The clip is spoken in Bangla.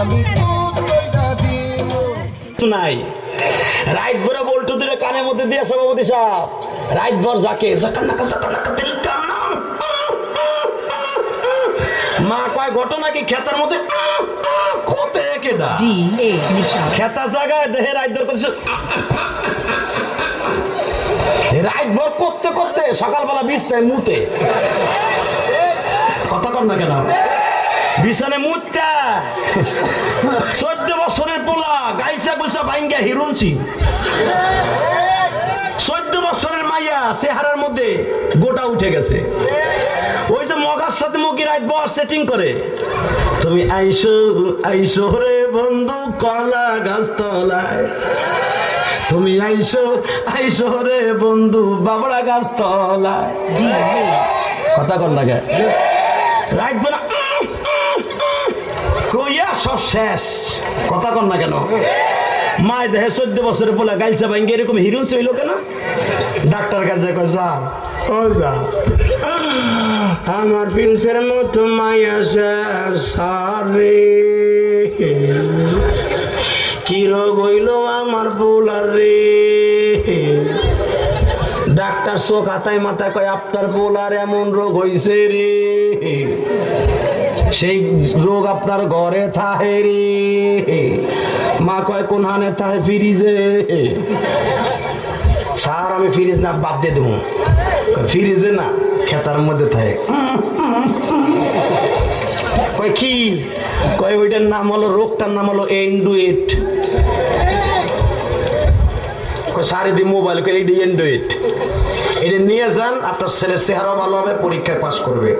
আমি দুধ কইরা দিব নাই রাইট ভরে বল্টু দিলে কানের মধ্যে দিয়ে সভাপতি সাহেব রাইট ভর যাকে জাকান্নাকা দিল কান্না মা কয় ঘটনা কি খেতার মধ্যে কোতে কেডা খেতা জায়গায় দেহে রাইট ভর করছে রাইট ভর করতে করতে সকালবেলা বিছনায় মুতে কথা কর না কেন বিছানে মুতটা 14 বছরের পোলা গাইছা গুছা ভাঙ্গা হিরুনছি 14 বছরের মাইয়া চেহারার মধ্যে গোটা উঠে গেছে ওই যে মগার সাথে মগি রাইট বস সেটিং করে তুমি আইসো আইসো রে বন্ধু কলা গাছ তলায় তুমি আইসো আইসো রে বন্ধু বাবড়া গাছ তলায় কথা কর না কে রাইট বলা কইয়া সব শেষ কথা কর না কেন মায় দেহে 14 বছরের পোলা গাইছে ভাঙ্গে এরকম হিরুন হইল কেন ডাক্তার কাছে কয় যা ও যা আমার প্রিন্সের মতো মায়া সারে কি রোগ হইল আমার পোলার রে ডাক্তার চোখ হাতায় মাথায় কয় আপনার পোলার এমন রোগ হইছে রে সেই রোগ আপনার ঘরে থাহে রে মা কয় কোন হানে থাহে ফ্রিজে স্যার আমি ফ্রিজ না বাদ দিয়ে দেবো ফ্রিজে না খেতার মধ্যে থাকে কয় কি কয় ওইটার নাম হলো রোগটার নাম হলো এন্ডুয়েট সারি দি মোবাইল করে এইটা এন্ডুয়েট এটা নিয়ে যান আপনার ছেলের চেহারা ভালো হবে পরীক্ষায় পাস করবে